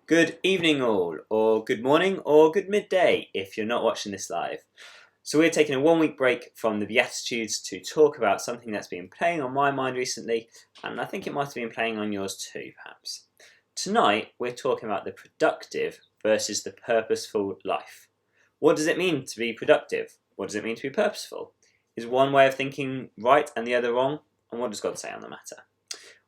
Good evening all, or good morning, or good midday if you're not watching this live. So we're taking a 1 week break from the Beatitudes to talk about something that's been playing on my mind recently, and I think it might have been playing on yours too, perhaps. Tonight we're talking about the productive versus the purposeful life. What does it mean to be productive? What does it mean to be purposeful? Is one way of thinking right and the other wrong? And what does God say on the matter?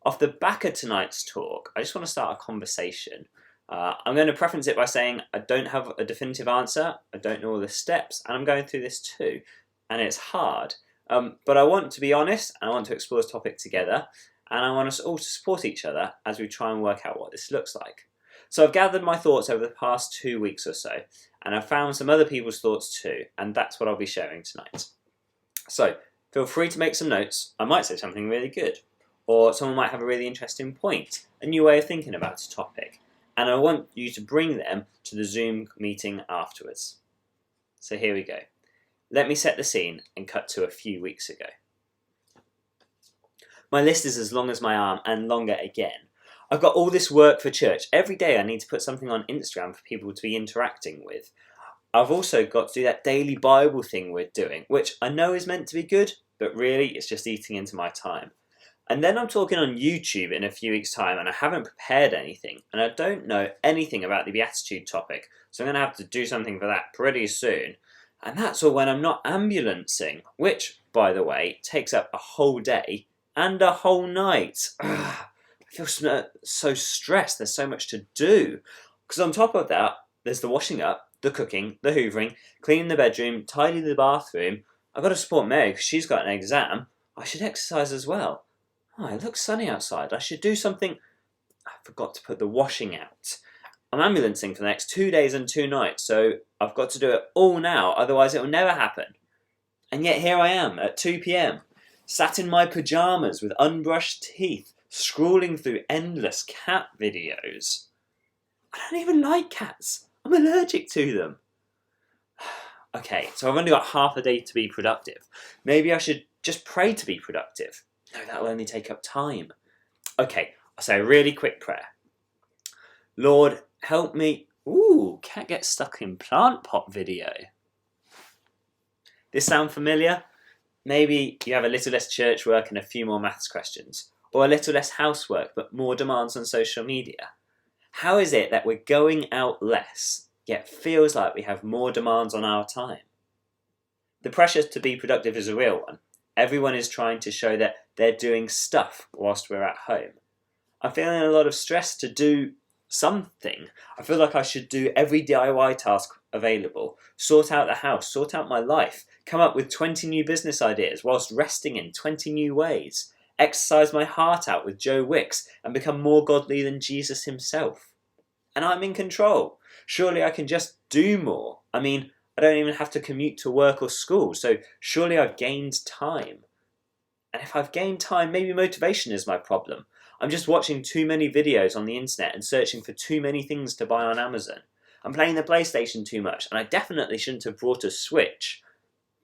Off the back of tonight's talk, I just want to start a conversation. I'm going to preference it by saying I don't have a definitive answer, I don't know all the steps, and I'm going through this too, and it's hard. But I want to be honest, and I want to explore this topic together, and I want us all to support each other as we try and work out what this looks like. So I've gathered my thoughts over the past 2 weeks or so, and I've found some other people's thoughts too, and that's what I'll be sharing tonight. So feel free to make some notes. I might say something really good, or someone might have a really interesting point, a new way of thinking about a topic. And I want you to bring them to the Zoom meeting afterwards. So here we go. Let me set the scene and cut to a few weeks ago. My list is as long as my arm and longer again. I've got all this work for church. Every day I need to put something on Instagram for people to be interacting with. I've also got to do that daily Bible thing we're doing, which I know is meant to be good, but really it's just eating into my time. And then I'm talking on YouTube in a few weeks' time, and I haven't prepared anything, and I don't know anything about the Beatitude topic, so I'm going to have to do something for that pretty soon. And that's all when I'm not ambulancing, which, by the way, takes up a whole day and a whole night. I feel so stressed, there's so much to do. Because on top of that, there's the washing up, the cooking, the hoovering, cleaning the bedroom, tidying the bathroom. I've got to support Mary because she's got an exam. I should exercise as well. Oh, it looks sunny outside. I should do something. I forgot to put the washing out. I'm ambulancing for the next 2 days and 2 nights, so I've got to do it all now, otherwise it will never happen. And yet here I am at 2 p.m, sat in my pyjamas with unbrushed teeth, scrolling through endless cat videos. I don't even like cats. I'm allergic to them. Okay, so I've only got half a day to be productive. Maybe I should just pray to be productive. No, that'll only take up time. Okay, I'll say a really quick prayer. Lord, help me. Ooh, cat gets stuck in plant pot video. This sound familiar? Maybe you have a little less church work and a few more maths questions, or a little less housework but more demands on social media. How is it that we're going out less, yet feels like we have more demands on our time? The pressure to be productive is a real one. Everyone is trying to show that they're doing stuff whilst we're at home. I'm feeling a lot of stress to do something. I feel like I should do every DIY task available, sort out the house, sort out my life, come up with 20 new business ideas whilst resting in 20 new ways, exercise my heart out with Joe Wicks and become more godly than Jesus himself. And I'm in control. Surely I can just do more. I mean, I don't even have to commute to work or school, so surely I've gained time. And if I've gained time, maybe motivation is my problem. I'm just watching too many videos on the internet and searching for too many things to buy on Amazon. I'm playing the PlayStation too much, and I definitely shouldn't have brought a Switch.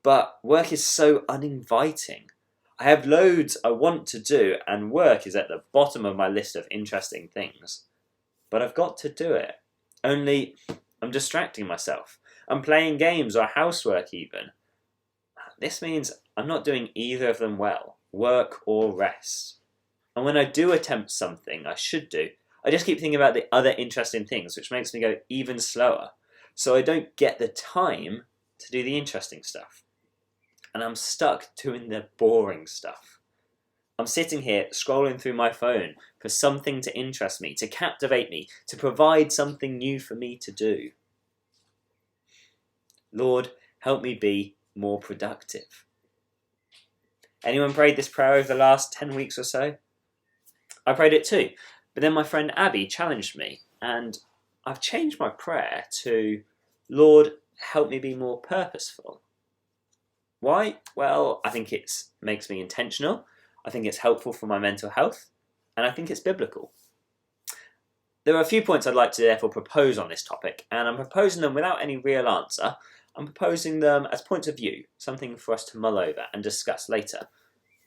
But work is so uninviting. I have loads I want to do, and work is at the bottom of my list of interesting things. But I've got to do it. Only I'm distracting myself. I'm playing games or housework even. This means I'm not doing either of them well, work or rest. And when I do attempt something I should do, I just keep thinking about the other interesting things, which makes me go even slower. So I don't get the time to do the interesting stuff. And I'm stuck doing the boring stuff. I'm sitting here scrolling through my phone for something to interest me, to captivate me, to provide something new for me to do. Lord, help me be more productive. Anyone prayed this prayer over the last 10 weeks or so? I prayed it too, but then my friend Abby challenged me, and I've changed my prayer to, Lord, help me be more purposeful. Why? Well, I think it makes me intentional, I think it's helpful for my mental health, and I think it's biblical. There are a few points I'd like to therefore propose on this topic, and I'm proposing them without any real answer. I'm proposing them as points of view, something for us to mull over and discuss later.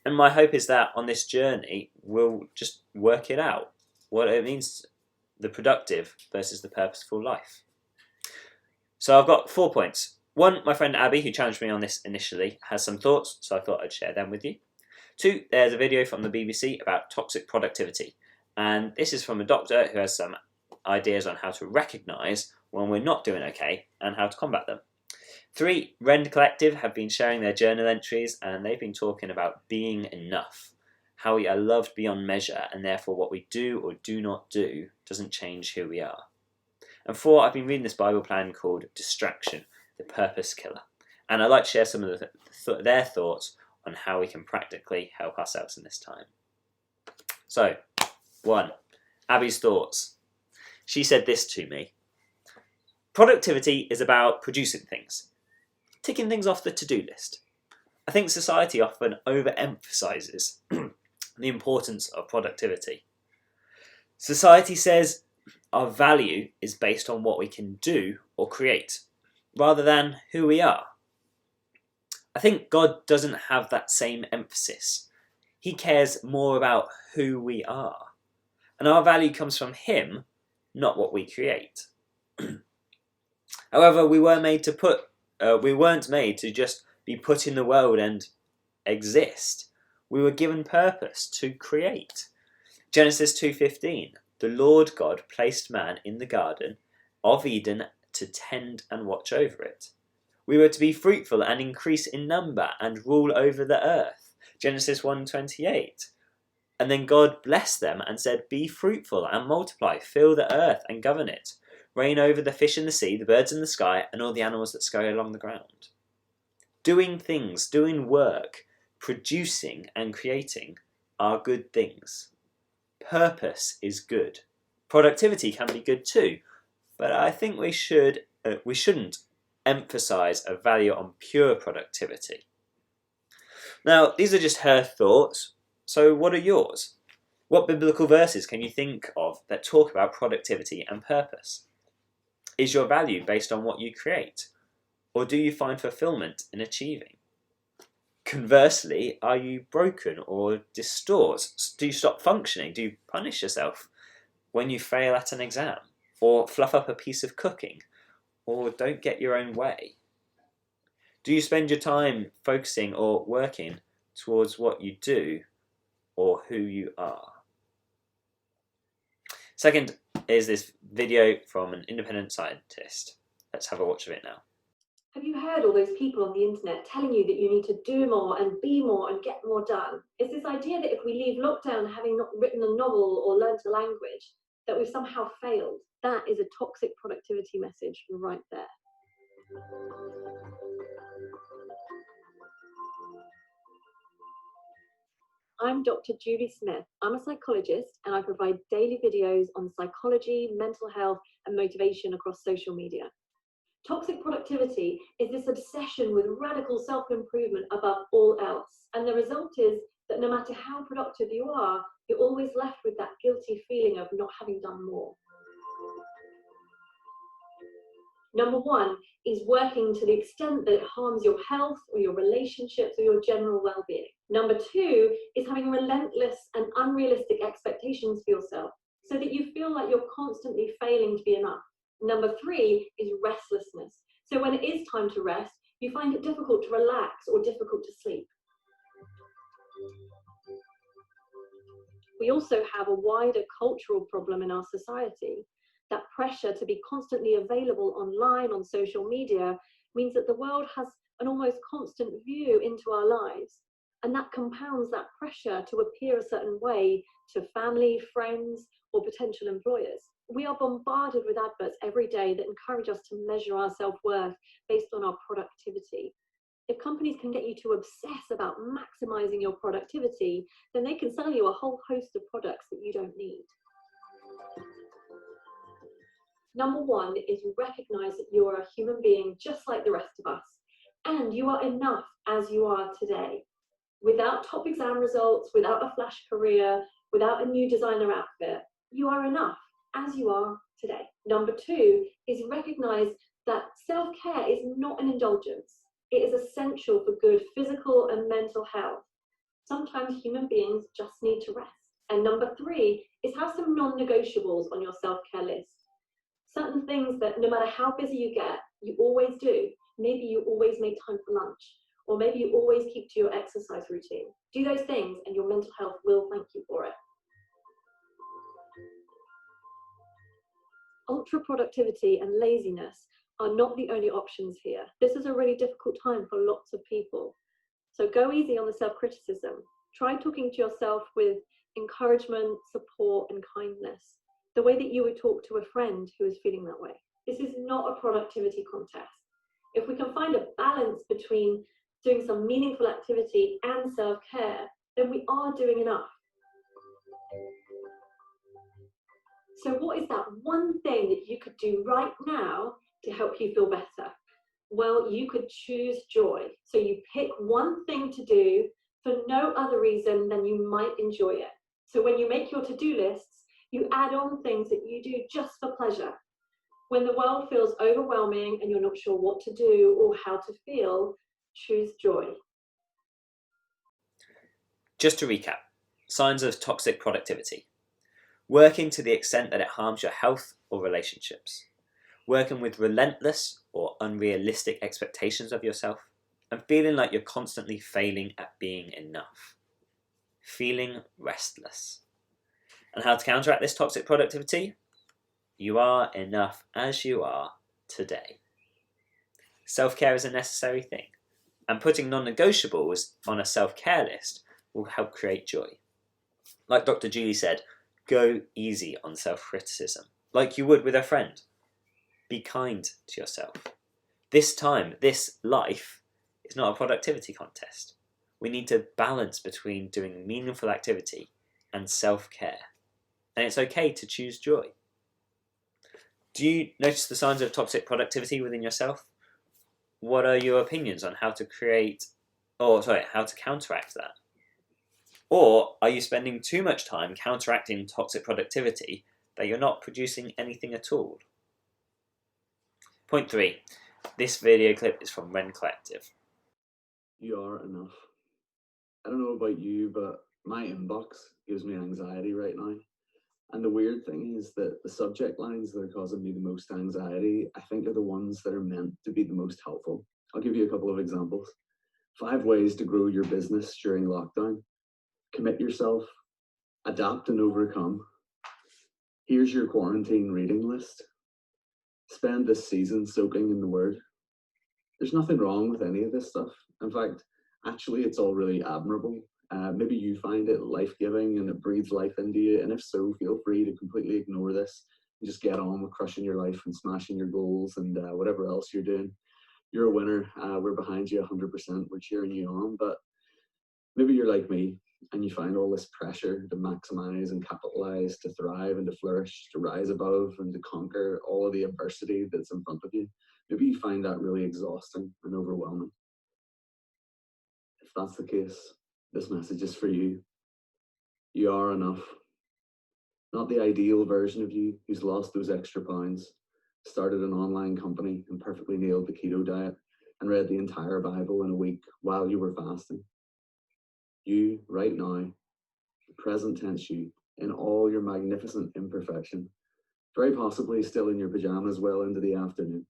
And my hope is that on this journey, we'll just work it out, what it means the productive versus the purposeful life. So I've got 4 points. 1, my friend Abby, who challenged me on this initially, has some thoughts, so I thought I'd share them with you. 2, there's a video from the BBC about toxic productivity, and this is from a doctor who has some ideas on how to recognise when we're not doing okay and how to combat them. 3, Rend Collective have been sharing their journal entries, and they've been talking about being enough, how we are loved beyond measure, and therefore what we do or do not do doesn't change who we are. And 4, I've been reading this Bible plan called Distraction, the Purpose Killer, and I'd like to share some of their thoughts on how we can practically help ourselves in this time. So, 1, Abby's thoughts. She said this to me: productivity is about producing things, ticking things off the to-do list. I think society often overemphasises the importance of productivity. Society says our value is based on what we can do or create, rather than who we are. I think God doesn't have that same emphasis. He cares more about who we are. And our value comes from Him, not what we create. However, we weren't made to just be put in the world and exist. We were given purpose to create. Genesis 2:15, the Lord God placed man in the garden of Eden to tend and watch over it. We were to be fruitful and increase in number and rule over the earth. Genesis 1:28. And then God blessed them and said, "Be fruitful and multiply, fill the earth and govern it. Reign over the fish in the sea, the birds in the sky, and all the animals that scurry along the ground." Doing things, doing work, producing and creating are good things. Purpose is good. Productivity can be good too, but I think we shouldn't emphasize a value on pure productivity. Now, these are just her thoughts, so what are yours? What biblical verses can you think of that talk about productivity and purpose? Is your value based on what you create, or do you find fulfillment in achieving? Conversely, are you broken or distort? Do you stop functioning? Do you punish yourself when you fail at an exam, or fluff up a piece of cooking, or don't get your own way? Do you spend your time focusing or working towards what you do or who you are? Second is this video from an independent scientist. Let's have a watch of it now. Have you heard all those people on the internet telling you that you need to do more and be more and get more done? It's this idea that if we leave lockdown having not written a novel or learned a language, that we've somehow failed. That is a toxic productivity message right there. I'm Dr. Julie Smith. I'm a psychologist and I provide daily videos on psychology, mental health, and motivation across social media. Toxic productivity is this obsession with radical self-improvement above all else. And the result is that no matter how productive you are, you're always left with that guilty feeling of not having done more. Number 1 is working to the extent that it harms your health or your relationships or your general well-being. Number 2 is having relentless and unrealistic expectations for yourself so that you feel like you're constantly failing to be enough. Number 3 is restlessness. So when it is time to rest, you find it difficult to relax or difficult to sleep. We also have a wider cultural problem in our society. That pressure to be constantly available online, on social media, means that the world has an almost constant view into our lives. And that compounds that pressure to appear a certain way to family, friends, or potential employers. We are bombarded with adverts every day that encourage us to measure our self-worth based on our productivity. If companies can get you to obsess about maximizing your productivity, then they can sell you a whole host of products that you don't need. Number 1 is recognize that you are a human being just like the rest of us, and you are enough as you are today. Without top exam results, without a flash career, without a new designer outfit, you are enough as you are today. Number 2 is recognize that self-care is not an indulgence. It is essential for good physical and mental health. Sometimes human beings just need to rest. And number 3 is have some non-negotiables on your self-care list. Certain things that no matter how busy you get, you always do. Maybe you always make time for lunch, or maybe you always keep to your exercise routine. Do those things and your mental health will thank you for it. Ultra productivity and laziness are not the only options here. This is a really difficult time for lots of people. So go easy on the self-criticism. Try talking to yourself with encouragement, support, and kindness, the way that you would talk to a friend who is feeling that way. This is not a productivity contest. If we can find a balance between doing some meaningful activity and self-care, then we are doing enough. So what is that one thing that you could do right now to help you feel better? Well, you could choose joy. So you pick one thing to do for no other reason than you might enjoy it. So when you make your to-do lists, you add on things that you do just for pleasure. When the world feels overwhelming and you're not sure what to do or how to feel, choose joy. Just to recap, signs of toxic productivity. Working to the extent that it harms your health or relationships. Working with relentless or unrealistic expectations of yourself. And feeling like you're constantly failing at being enough. Feeling restless. And how to counteract this toxic productivity? You are enough as you are today. Self-care is a necessary thing, and putting non-negotiables on a self-care list will help create joy. Like Dr. Julie said, go easy on self-criticism, like you would with a friend. Be kind to yourself. This time, this life, is not a productivity contest. We need to balance between doing meaningful activity and self-care. And it's okay to choose joy. Do you notice the signs of toxic productivity within yourself? What are your opinions on how to counteract that? Or are you spending too much time counteracting toxic productivity that you're not producing anything at all? Point 3. This video clip is from Wren Collective. Youre Enough. I don't know about you, but my inbox gives me anxiety right now. And the weird thing is that the subject lines that are causing me the most anxiety, I think are the ones that are meant to be the most helpful. I'll give you a couple of examples. 5 ways to grow your business during lockdown. Commit yourself. Adapt and overcome. Here's your quarantine reading list. Spend this season soaking in the Word. There's nothing wrong with any of this stuff. In fact, actually, it's all really admirable. Maybe you find it life-giving and it breathes life into you, and if so, feel free to completely ignore this and just get on with crushing your life and smashing your goals and whatever else you're doing. You're a winner. We're behind you 100%. We're cheering you on. But maybe you're like me and you find all this pressure to maximize and capitalize, to thrive and to flourish, to rise above and to conquer all of the adversity that's in front of you. Maybe you find that really exhausting and overwhelming. If that's the case, this message is for you. You are enough. Not the ideal version of you who's lost those extra pounds, started an online company and perfectly nailed the keto diet and read the entire Bible in a week while you were fasting. You, right now, the present tense you, in all your magnificent imperfection, very possibly still in your pajamas well into the afternoon,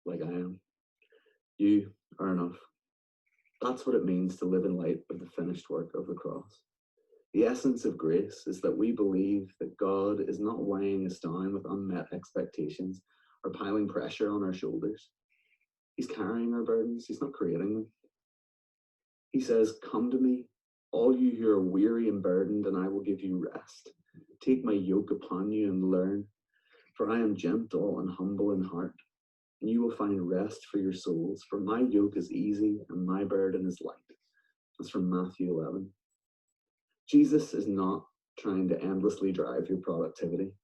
like I am. You are enough. That's what it means to live in light of the finished work of the cross. The essence of grace is that we believe that God is not weighing us down with unmet expectations or piling pressure on our shoulders. He's carrying our burdens. He's not creating them. He says, "Come to me, all you who are weary and burdened, and I will give you rest. Take my yoke upon you and learn, for I am gentle and humble in heart, and you will find rest for your souls. For my yoke is easy and my burden is light." That's from Matthew 11. Jesus is not trying to endlessly drive your productivity,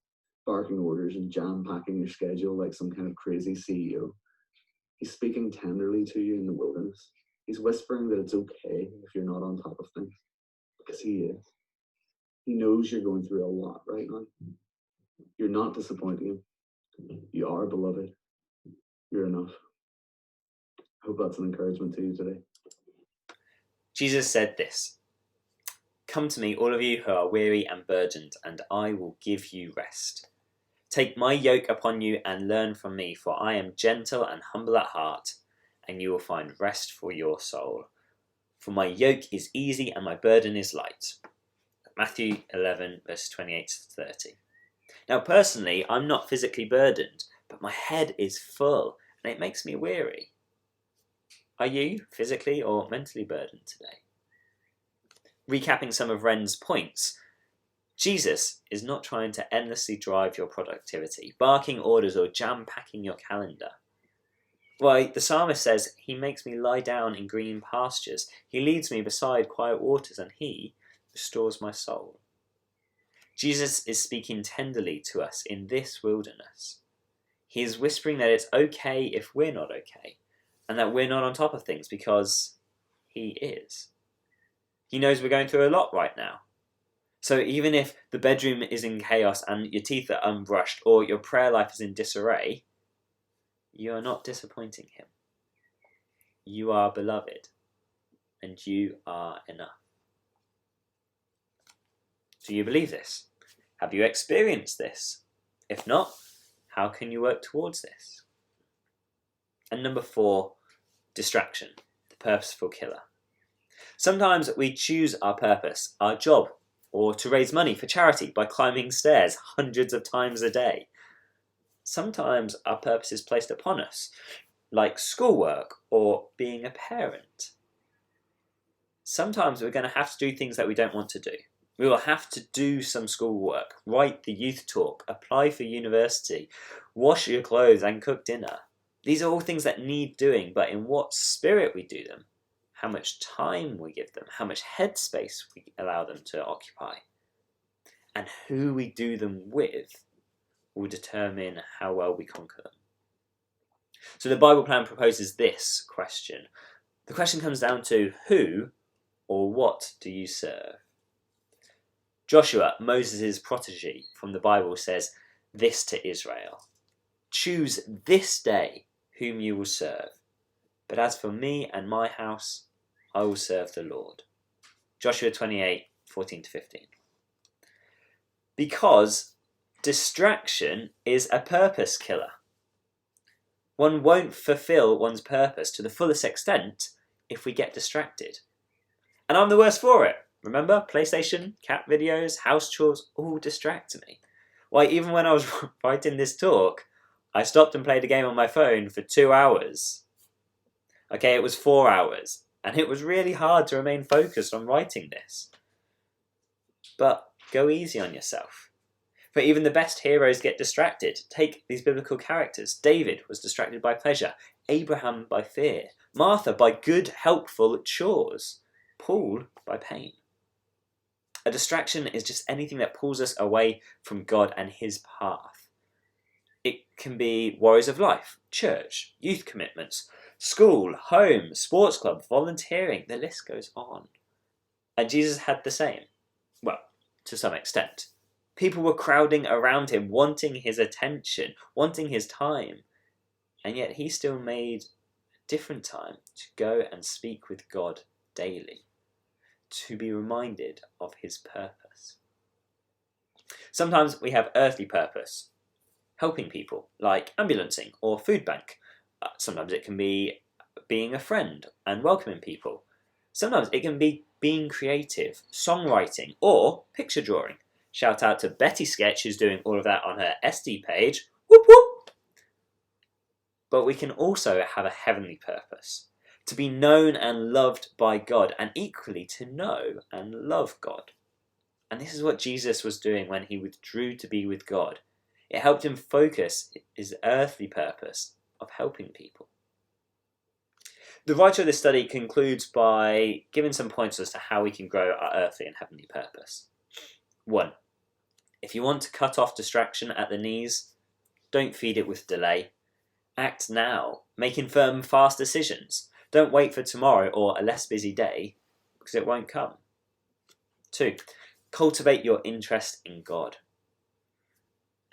barking orders and jam-packing your schedule like some kind of crazy CEO. He's speaking tenderly to you in the wilderness. He's whispering that it's okay if you're not on top of things, because he is. He knows you're going through a lot right now. You're not disappointing him. You are beloved. You're enough. I hope that's an encouragement to you today. Jesus said this, Come to me, all of you who are weary and burdened, and I will give you rest. Take my yoke upon you and learn from me, for I am gentle and humble at heart, and you will find rest for your soul. For my yoke is easy and my burden is light. Matthew 11, verses 28 to 30. Now, personally, I'm not physically burdened, but my head is full, and it makes me weary. Are you physically or mentally burdened today? Recapping some of Ren's points, Jesus is not trying to endlessly drive your productivity, barking orders or jam-packing your calendar. Why, the psalmist says, he makes me lie down in green pastures. He leads me beside quiet waters, and he restores my soul. Jesus is speaking tenderly to us in this wilderness. He is whispering that it's okay if we're not okay, and that we're not on top of things because he is. He knows we're going through a lot right now. So even if the bedroom is in chaos and your teeth are unbrushed or your prayer life is in disarray, you are not disappointing him. You are beloved, and you are enough. Do you believe this? Have you experienced this? If not, how can you work towards this? And number 4, distraction, the purposeful killer. Sometimes we choose our purpose, our job, or to raise money for charity by climbing stairs hundreds of times a day. Sometimes our purpose is placed upon us, like schoolwork or being a parent. Sometimes we're going to have to do things that we don't want to do. We will have to do some schoolwork, write the youth talk, apply for university, wash your clothes and cook dinner. These are all things that need doing, but in what spirit we do them, how much time we give them, how much headspace we allow them to occupy, and who we do them with will determine how well we conquer them. So the Bible plan proposes this question. The question comes down to who or what do you serve? Joshua, Moses' protege from the Bible, says this to Israel: choose this day whom you will serve, but as for me and my house, I will serve the Lord. Joshua 28, 14 to 15. Because distraction is a purpose killer. One won't fulfill one's purpose to the fullest extent if we get distracted. And I'm the worst for it. Remember, PlayStation, cat videos, house chores, all distract me. Why, even when I was writing this talk, I stopped and played a game on my phone for 2 hours. Okay, it was 4 hours, and it was really hard to remain focused on writing this. But go easy on yourself. For even the best heroes get distracted. Take these biblical characters. David was distracted by pleasure, Abraham by fear, Martha by good, helpful chores, Paul by pain. A distraction is just anything that pulls us away from God and his path. It can be worries of life, church, youth commitments, school, home, sports club, volunteering, the list goes on. And Jesus had the same. Well, to some extent. People were crowding around him, wanting his attention, wanting his time. And yet he still made a different time to go and speak with God daily, to be reminded of his purpose. Sometimes we have earthly purpose, helping people, like ambulancing or food bank. Sometimes it can be being a friend and welcoming people. Sometimes it can be being creative, songwriting, or picture drawing. Shout out to Betty Sketch, who's doing all of that on her SD page. Whoop whoop! But we can also have a heavenly purpose, to be known and loved by God, and equally to know and love God. And this is what Jesus was doing when he withdrew to be with God. It helped him focus his earthly purpose of helping people. The writer of this study concludes by giving some points as to how we can grow our earthly and heavenly purpose. 1. If you want to cut off distraction at the knees, don't feed it with delay. Act now, making firm, fast decisions. Don't wait for tomorrow or a less busy day, because it won't come. 2. Cultivate your interest in God.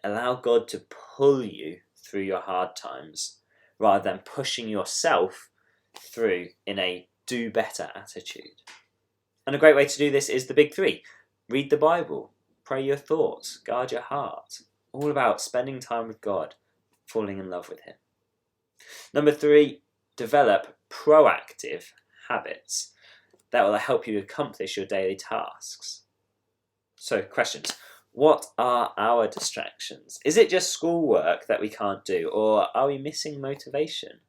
Allow God to pull you through your hard times, rather than pushing yourself through in a do better attitude. And a great way to do this is the big three. Read the Bible, pray your thoughts, guard your heart. All about spending time with God, falling in love with Him. Number 3, develop proactive habits that will help you accomplish your daily tasks. So, questions. What are our distractions? Is it just schoolwork that we can't do? Or are we missing motivation?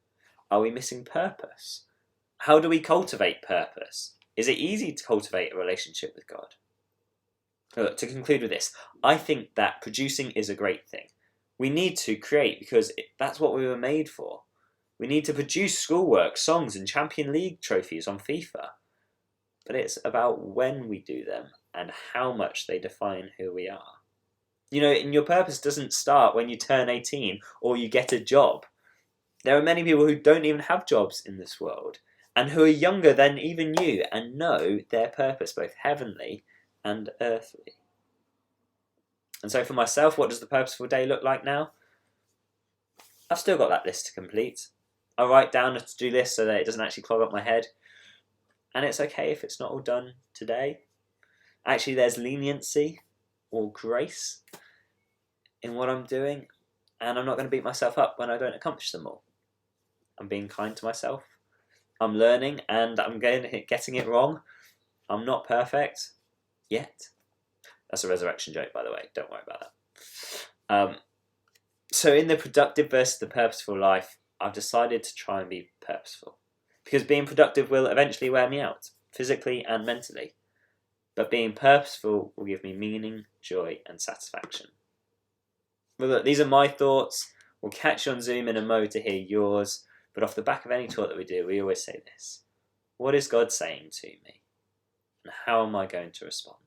Are we missing purpose? How do we cultivate purpose? Is it easy to cultivate a relationship with God? Look, to conclude with this, I think that producing is a great thing. We need to create because that's what we were made for. We need to produce schoolwork, songs, and Champion League trophies on FIFA. But it's about when we do them and how much they define who we are. You know, and your purpose doesn't start when you turn 18 or you get a job. There are many people who don't even have jobs in this world and who are younger than even you and know their purpose, both heavenly and earthly. And so for myself, what does the purposeful day look like now? I've still got that list to complete. I write down a to-do list so that it doesn't actually clog up my head. And it's okay if it's not all done today. Actually, there's leniency or grace in what I'm doing, and I'm not going to beat myself up when I don't accomplish them all. I'm being kind to myself. I'm learning, and I'm getting it wrong. I'm not perfect yet. That's a resurrection joke, by the way. Don't worry about that. So in the productive versus the purposeful life, I've decided to try and be purposeful. Because being productive will eventually wear me out, physically and mentally. But being purposeful will give me meaning, joy, and satisfaction. Well, look, these are my thoughts. We'll catch you on Zoom in a mo to hear yours. But off the back of any talk that we do, we always say this. What is God saying to me? And how am I going to respond?